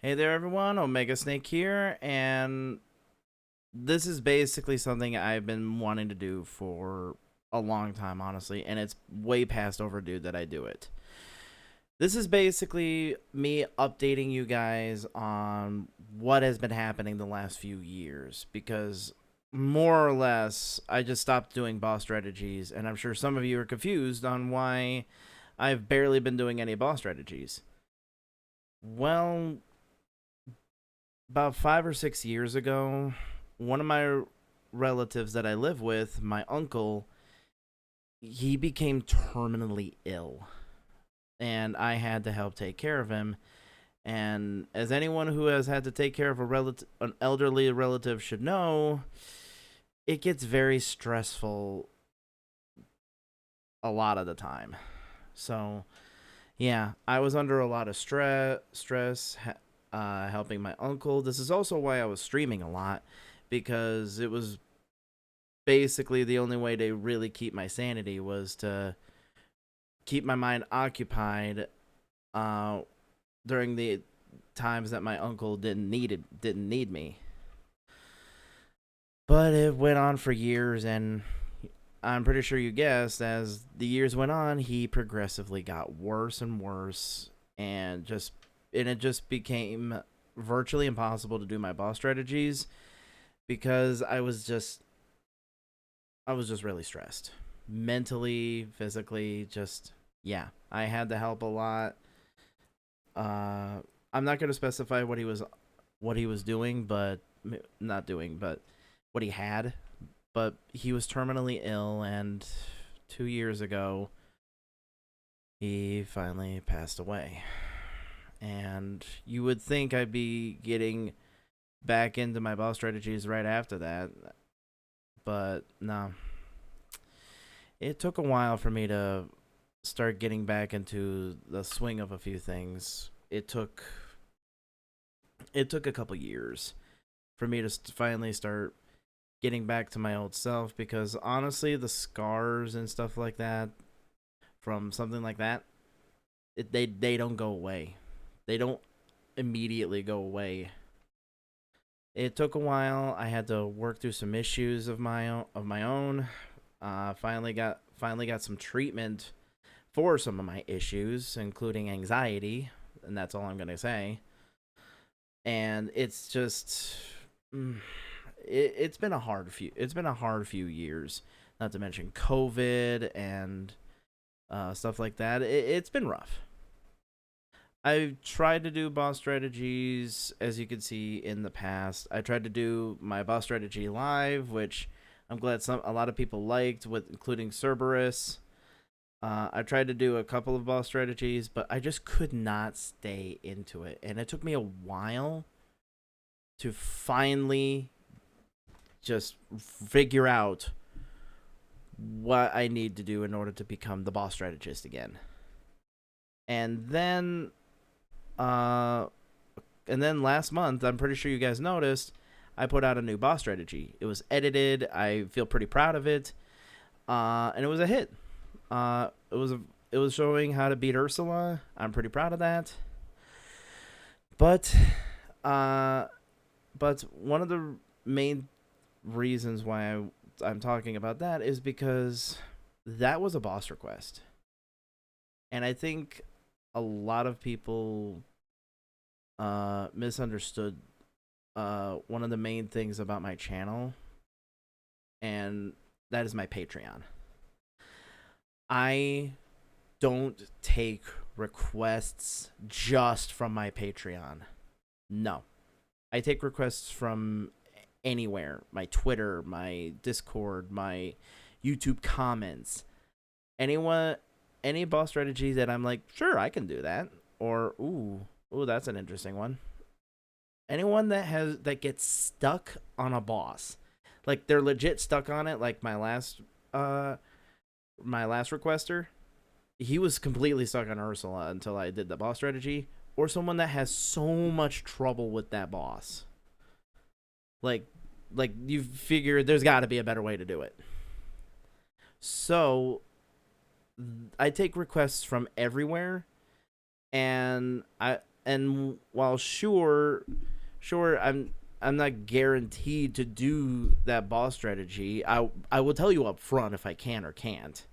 Hey there, everyone. Omega Snake here, and this is basically something I've been wanting to do for a long time, honestly, and it's way past overdue that I do it. This is basically me updating you guys on what has been happening the last few years because more or less I just stopped doing boss strategies, and I'm sure some of you are confused on why I've barely been doing any boss strategies. Well, about 5 or 6 years ago, one of my relatives that I live with, my uncle, he became terminally ill, and I had to help take care of him. And as anyone who has had to take care of an elderly relative should know, it gets very stressful a lot of the time. So yeah, I was under a lot of stress, helping my uncle. This is also why I was streaming a lot because it was basically the only way to really keep my sanity was to keep my mind occupied uh, during the times that my uncle didn't need me. But it went on for years, and I'm pretty sure you guessed. As the years went on, he progressively got worse and worse, and it just became virtually impossible to do my boss strategies because I was just really stressed. Mentally, physically, just yeah. I had to help a lot. I'm not going to specify what he was doing, but not doing, but what he had. But he was terminally ill, and 2 years ago, he finally passed away. And you would think I'd be getting back into my boss strategies right after that, but no. It took a while for me to start getting back into the swing of a few things. It took a couple years for me to finally start getting back to my old self because honestly, the scars and stuff like that from something like that, they don't go away. They don't immediately go away. It took a while. I had to work through some issues of my own. Finally got some treatment for some of my issues, including anxiety, and that's all I'm gonna say. And it's just, it's been a hard few years. Not to mention COVID and stuff like that. It's been rough. I've tried to do boss strategies, as you can see in the past. I tried to do my boss strategy live, which I'm glad a lot of people liked, with including Cerberus. I tried to do a couple of boss strategies, but I just could not stay into it, and it took me a while to finally just figure out what I need to do in order to become the boss strategist again. And then uh and then last month, I'm pretty sure you guys noticed, I put out a new boss strategy. It was edited. I feel pretty proud of it. And it was a hit. Uh it was showing how to beat Ursula. I'm pretty proud of that. But uh but one of the main reasons why I'm talking about that is because that was a boss request. And I think a lot of people misunderstood one of the main things about my channel, and that is my Patreon. I don't take requests just from my Patreon. No. I take requests from anywhere, my Twitter, my Discord, my YouTube comments. Anyone, any boss strategy that I'm like, sure, I can do that. Or, ooh, that's an interesting one. Anyone that gets stuck on a boss, like they're legit stuck on it, like uh my last requester, he was completely stuck on Ursula until I did the boss strategy, or someone that has so much trouble with that boss. Like you figure there's got to be a better way to do it. So I take requests from everywhere, and and while sure, I'm not guaranteed to do that boss strategy. I will tell you up front if I can or can't.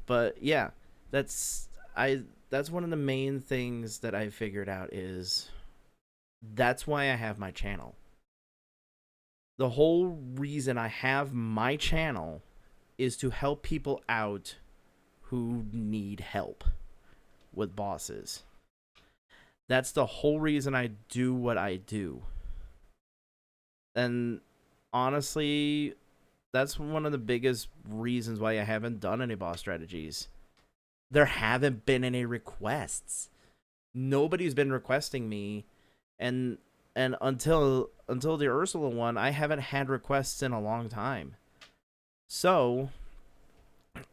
But yeah, that's that's one of the main things that I figured out is that's why I have my channel. The whole reason I have my channel is to help people out who need help with bosses. That's the whole reason I do what I do. And honestly, that's one of the biggest reasons why I haven't done any boss strategies. There haven't been any requests. Nobody's been requesting me, and until the Ursula one, I haven't had requests in a long time. So,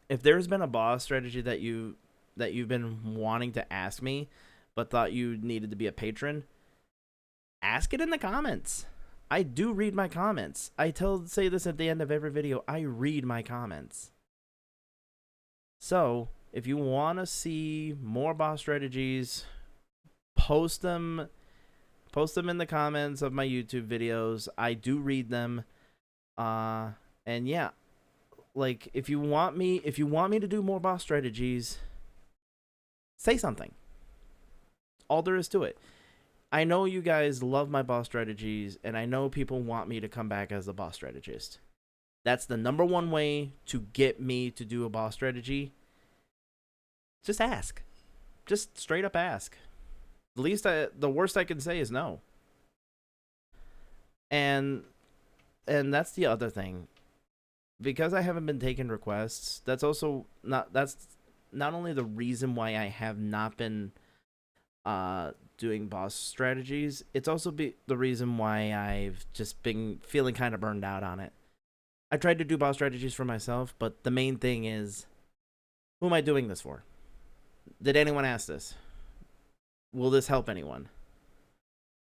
if there's been a boss strategy that you've been wanting to ask me, but thought you needed to be a patron, ask it in the comments. I do read my comments. I say this at the end of every video. I read my comments. So, if you want to see more boss strategies, post them in the comments of my YouTube videos. I do read them. And yeah, like if you want me to do more boss strategies, say something. All there is to it. I know you guys love my boss strategies, and I know people want me to come back as a boss strategist. That's the number one way to get me to do a boss strategy. Just ask. Just straight up ask. The worst I can say is no. And that's the other thing. Because I haven't been taking requests, that's not only the reason why I have not been doing boss strategies, it's also the reason why I've just been feeling kind of burned out on it. I tried to do boss strategies for myself, but the main thing is, who am I doing this for? Did anyone ask this? Will this help anyone?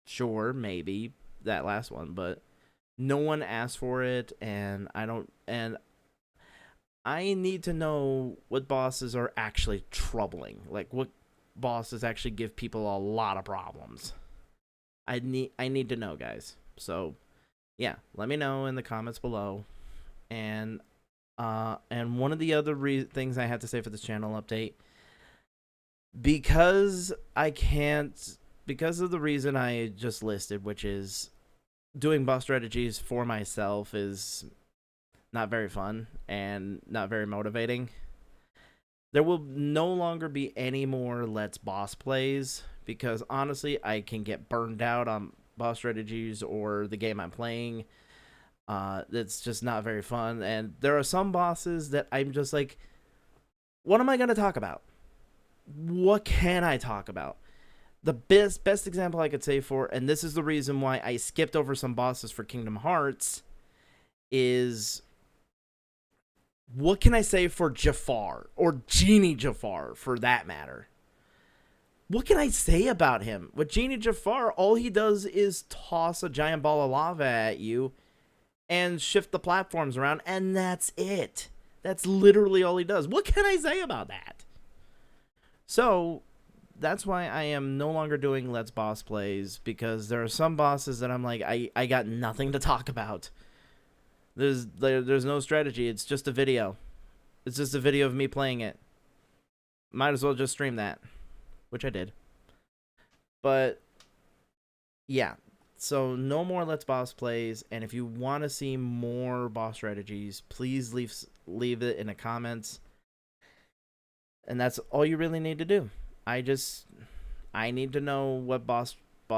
Sure, maybe that last one, but no one asked for it, and I need to know what bosses are actually troubling. Like, what bosses actually give people a lot of problems. I need to know, guys. So, yeah, let me know in the comments below. And one of the other things I had to say for this channel update, because of the reason I just listed, which is doing boss strategies for myself is not very fun and not very motivating. There will no longer be any more Let's Boss plays, because honestly, I can get burned out on boss strategies or the game I'm playing. It's just not very fun, and there are some bosses that I'm just like, what am I going to talk about? What can I talk about? The best example I could say for, and this is the reason why I skipped over some bosses for Kingdom Hearts, is, what can I say for Jafar, or Genie Jafar for that matter? What can I say about him? With Genie Jafar, all he does is toss a giant ball of lava at you and shift the platforms around, and that's it. That's literally all he does. What can I say about that? So, that's why I am no longer doing Let's Boss plays, because there are some bosses that I'm like, I got nothing to talk about. There's no strategy. It's just a video. It's just a video of me playing it. Might as well just stream that, which I did. But yeah, so no more Let's Boss plays. And if you want to see more boss strategies, please leave it in the comments. And that's all you really need to do. I need to know what boss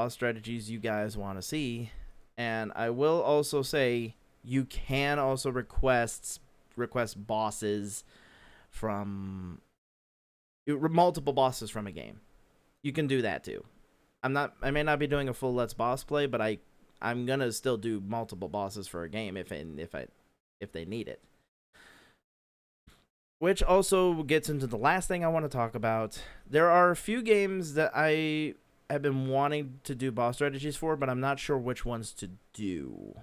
strategies you guys want to see. And I will also say, you can also request bosses from multiple bosses from a game. You can do that too. I may not be doing a full Let's Boss play, but I'm gonna still do multiple bosses for a game if they need it. Which also gets into the last thing I want to talk about. There are a few games that I have been wanting to do boss strategies for, but I'm not sure which ones to do.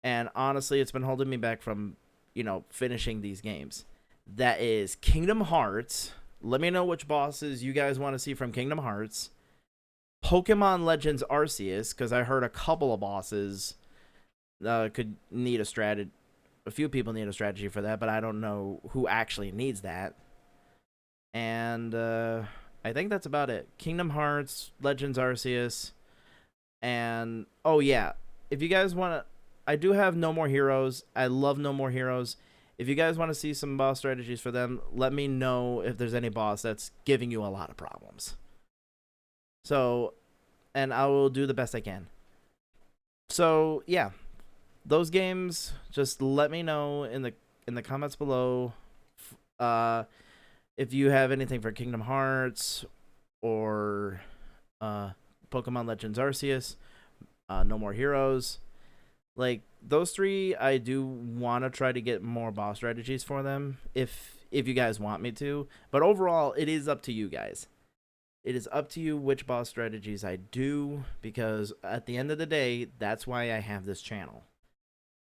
And honestly, it's been holding me back from, finishing these games. That is Kingdom Hearts, Let me know which bosses you guys want to see from Kingdom Hearts. Pokemon Legends Arceus, because I heard a couple of bosses could need a strategy. A few people need a strategy for that, but I don't know who actually needs that. And I think that's about it. Kingdom Hearts, Legends Arceus, and oh yeah, if you guys want to, I do have No More Heroes. I love No More Heroes. If you guys want to see some boss strategies for them, let me know if there's any boss that's giving you a lot of problems. So, and I will do the best I can. So yeah, those games. Just let me know in the comments below. If you have anything for Kingdom Hearts or Pokemon Legends Arceus, No More Heroes. Like, those three, I do want to try to get more boss strategies for them if you guys want me to. But overall, it is up to you guys. It is up to you which boss strategies I do, because at the end of the day, that's why I have this channel.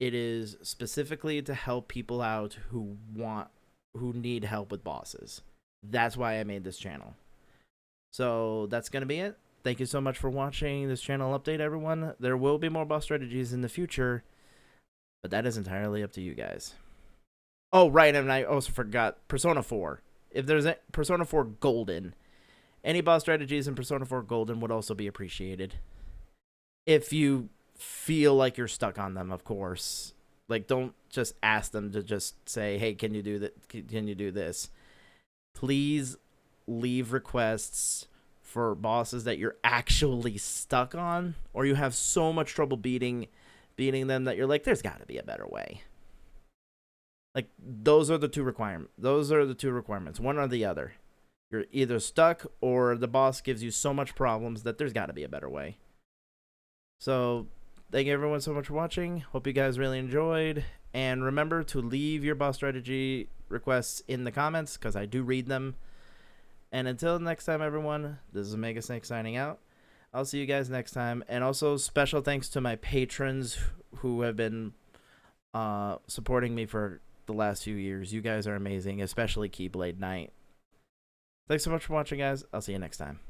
It is specifically to help people out who need help with bosses. That's why I made this channel. So that's going to be it. Thank you so much for watching this channel update, everyone. There will be more boss strategies in the future, but that is entirely up to you guys. Oh, right, and I also forgot Persona 4. If there's a Persona 4 Golden, any boss strategies in Persona 4 Golden would also be appreciated. If you feel like you're stuck on them, of course. Like, don't just ask them to just say, hey, can you do that? Can you do this? Please leave requests for bosses that you're actually stuck on, or you have so much trouble beating them that you're like, there's got to be a better way. Like, those are the two requirements. One or the other. You're either stuck or the boss gives you so much problems that there's got to be a better way. So, thank you everyone so much for watching. Hope you guys really enjoyed. And remember to leave your boss strategy requests in the comments, because I do read them. And until next time, everyone, this is Omega Snake signing out. I'll see you guys next time. And also, special thanks to my patrons who have been supporting me for the last few years. You guys are amazing, especially Keyblade Knight. Thanks so much for watching, guys. I'll see you next time.